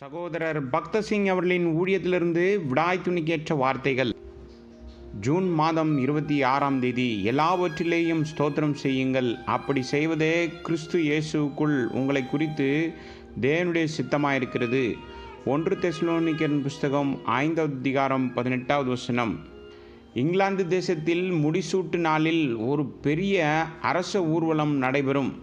சகோதரர் பக்த சிங் அவர்களின் ஊழியத்திலிருந்து விடாய் துணிக்கேற்ற வார்த்தைகள். ஜூன் மாதம் 26ஆம் தேதி. எல்லாவற்றிலேயும் ஸ்தோத்திரம் செய்யுங்கள், அப்படி செய்வதே கிறிஸ்து இயேசுவுக்குள் உங்களை குறித்து தேவனுடைய சித்தமாயிருக்கிறது. 1 தெசலோனிக்கர் புஸ்தகம் 5வது அதிகாரம் 18வது வசனம். இங்கிலாந்து தேசத்தில் முடிசூட்டு நாளில் ஒரு பெரிய அரச ஊர்வலம் நடைபெறும்.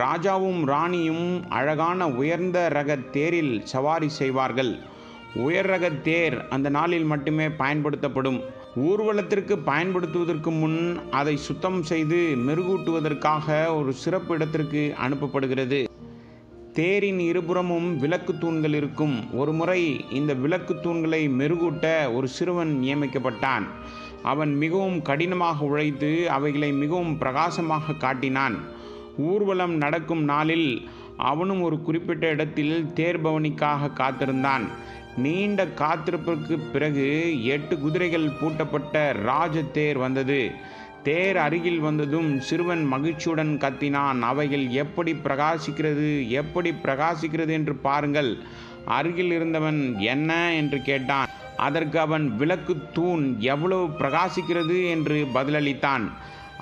ராஜாவும் ராணியும் அழகான உயர்ந்த ரக தேரில் சவாரி செய்வார்கள். உயர் ரக தேர் அந்த நாளில் மட்டுமே பயன்படுத்தப்படும். ஊர்வலத்திற்கு பயன்படுத்துவதற்கு முன் அதை சுத்தம் செய்து மெருகூட்டுவதற்காக ஒரு சிறப்பு இடத்திற்கு அனுப்பப்படுகிறது. தேரின் இருபுறமும் விளக்கு தூண்கள் இருக்கும். ஒரு முறை இந்த விளக்கு தூண்களை மெருகூட்ட ஒரு சிறுவன் நியமிக்கப்பட்டான். அவன் மிகவும் கடினமாக உழைத்து அவைகளை மிகவும் பிரகாசமாக காட்டினான். ஊர்வலம் நடக்கும் நாளில் அவனும் ஒரு குறிப்பிட்ட இடத்தில் தேர் பவனிக்காக காத்திருந்தான். நீண்ட காத்திருப்பிற்கு பிறகு 8 குதிரைகள் பூட்டப்பட்ட ராஜ தேர் வந்தது. தேர் அருகில் வந்ததும் சிறுவன் மகிழ்ச்சியுடன் கத்தினான், அவைகள் எப்படி பிரகாசிக்கிறது என்று பாருங்கள். அருகில் இருந்தவன் என்ன என்று கேட்டான். அதற்கு அவன் விளக்கு தூண் எவ்வளவு பிரகாசிக்கிறது என்று பதிலளித்தான்.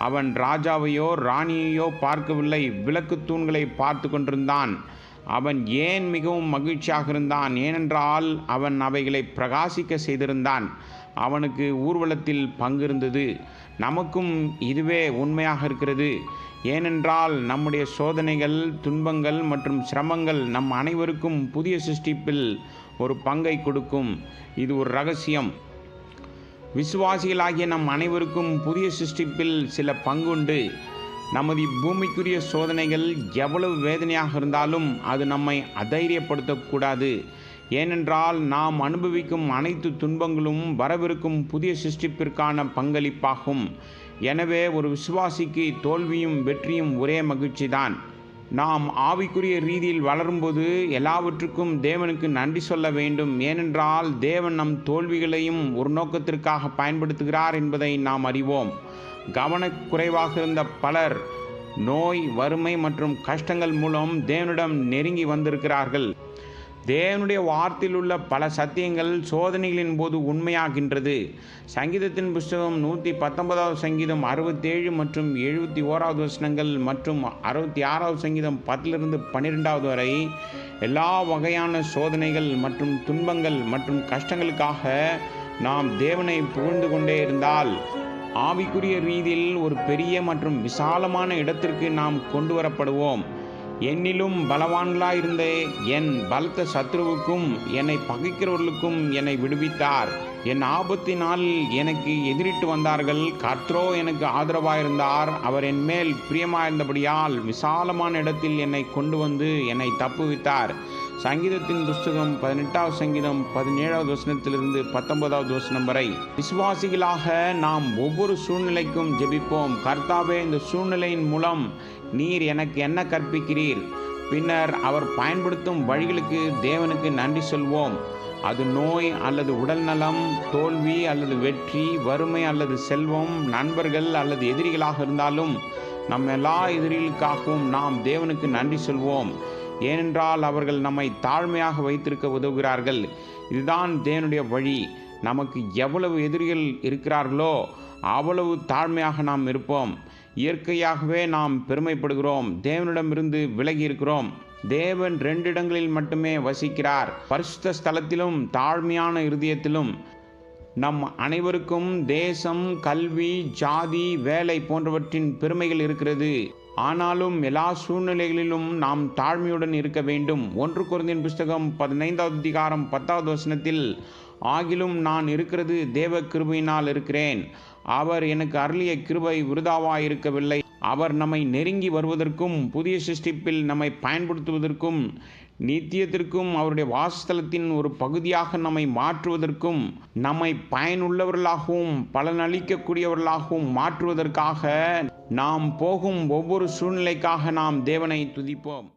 அவன் ராஜாவையோ ராணியையோ பார்க்கவில்லை, விளக்கு தூண்களை பார்த்து கொண்டிருந்தான். அவன் ஏன் மிகவும் மகிழ்ச்சியாக இருந்தான்? ஏனென்றால் அவன் அவைகளை பிரகாசிக்க செய்திருந்தான். அவனுக்கு ஊர்வலத்தில் பங்கிருந்தது. நமக்கும் இதுவே உண்மையாக இருக்கிறது. ஏனென்றால் நம்முடைய சோதனைகள், துன்பங்கள் மற்றும் சிரமங்கள் நம் அனைவருக்கும் புதிய சிருஷ்டிப்பில் ஒரு பங்கை கொடுக்கும். இது ஒரு ரகசியம். விசுவாசிகளாகிய நம் அனைவருக்கும் புதிய சிருஷ்டிப்பில் சில பங்குண்டு. நமது பூமிக்குரிய சோதனைகள் எவ்வளவு வேதனையாக இருந்தாலும் அது நம்மை அதைரியப்படுத்தக்கூடாது. ஏனென்றால் நாம் அனுபவிக்கும் அனைத்து துன்பங்களும் வரவிருக்கும் புதிய சிருஷ்டிப்பிற்கான பங்களிப்பாகும். எனவே ஒரு விசுவாசிக்கு தோல்வியும் வெற்றியும் ஒரே மகிழ்ச்சிதான். நாம் ஆவிக்குரிய ரீதியில் வளரும்போது எல்லாவற்றுக்கும் தேவனுக்கு நன்றி சொல்ல வேண்டும். ஏனென்றால் தேவன் நம் தோல்விகளையும் ஒரு நோக்கத்திற்காக பயன்படுத்துகிறார் என்பதை நாம் அறிவோம். கவனக்குறைவாக இருந்த பலர் நோய், வறுமை மற்றும் கஷ்டங்கள் மூலம் தேவனிடம் நெருங்கி வந்திருக்கிறார்கள். தேவனுடைய வார்த்தையில் உள்ள பல சத்தியங்கள் சோதனைகளின் போது உண்மையாகின்றது. சங்கீதத்தின் புஸ்தகம் 119வது சங்கீதம் 67 மற்றும் 71வது வசனங்கள் மற்றும் 66வது சங்கீதம் 10லிருந்து 12வது வரை எல்லா வகையான சோதனைகள் மற்றும் துன்பங்கள் மற்றும் கஷ்டங்களுக்காக நாம் தேவனை புகழ்ந்து கொண்டே இருந்தால் ஆவிக்குரிய ரீதியில் ஒரு பெரிய மற்றும் விசாலமான இடத்திற்கு நாம் கொண்டு வரப்படுவோம். என்னிலும் பலவான்களாயிருந்த என் பலத்த சத்ருவுக்கும் என்னை பகைக்கிறவர்களுக்கும் என்னை விடுவித்தார். என் ஆபத்தின் நாளில் எனக்கு எதிரிட்டு வந்தார்கள். கர்த்தரோ எனக்கு ஆதரவாயிருந்தார். அவர் என் மேல் பிரியமாயிருந்தபடியால் விசாலமான இடத்தில் என்னை கொண்டு வந்து என்னை தப்புவித்தார். சங்கீதத்தின் புஸ்தகம் 18வது சங்கீதம் 17வது வசனத்திலிருந்து 19வது வசனம் வரை. விசுவாசிகளாக நாம் ஒவ்வொரு சூழ்நிலைக்கும் ஜெபிப்போம். கர்த்தாவே, இந்த சூழ்நிலையின் மூலம் நீர் எனக்கு என்ன கற்பிக்கிறீர்? பின்னர் அவர் பயன்படுத்தும் வழிகளுக்கு தேவனுக்கு நன்றி சொல்வோம். அது நோய் அல்லது உடல் நலம், தோல்வி அல்லது வெற்றி, வறுமை அல்லது செல்வம், நண்பர்கள் அல்லது எதிரிகளாக இருந்தாலும் நம் எல்லா எதிரிகளுக்காகவும் நாம் தேவனுக்கு நன்றி சொல்வோம். ஏனென்றால் அவர்கள் நம்மை தாழ்மையாக வைத்திருக்க உதவுகிறார்கள். இதுதான் தேவனுடைய வழி. நமக்கு எவ்வளவு எதிரிகள் இருக்கிறார்களோ அவ்வளவு தாழ்மையாக நாம் இருப்போம். இயற்கையாகவே நாம் பெருமைப்படுகிறோம். தேவனிடமிருந்து விலகி இருக்கிறோம். தேவன் 2 இடங்களில் மட்டுமே வசிக்கிறார், பரிசுத்த ஸ்தலத்திலும் தாழ்மையான இருதயத்திலும். நம் அனைவருக்கும் தேசம், கல்வி, ஜாதி, வேலை போன்றவற்றின் பெருமைகள் இருக்கிறது. ஆனாலும் எல்லா சூழ்நிலைகளிலும் நாம் தாழ்மையுடன் இருக்க வேண்டும். 1 கொரிந்தியர் புஸ்தகம் 15வது அதிகாரம் 10வது வசனத்தில், ஆகிலும் நான் இருக்கிறது தேவ கிருபையினால் இருக்கிறேன். அவர் எனக்கு அருளிய கிருபை விருதாவாயிருக்கவில்லை. அவர் நம்மை நெருங்கி வருவதற்கும் புதிய சிருஷ்டிப்பில் நம்மை பயன்படுத்துவதற்கும் நித்தியத்திற்கும் அவருடைய வாசஸ்தலத்தின் ஒரு பகுதியாக நம்மை மாற்றுவதற்கும் நம்மை பயனுள்ளவர்களாகவும் பலனளிக்கக்கூடியவர்களாகவும் மாற்றுவதற்காக நாம் போகும் ஒவ்வொரு சூழ்நிலைக்காக நாம் தேவனை துதிப்போம்.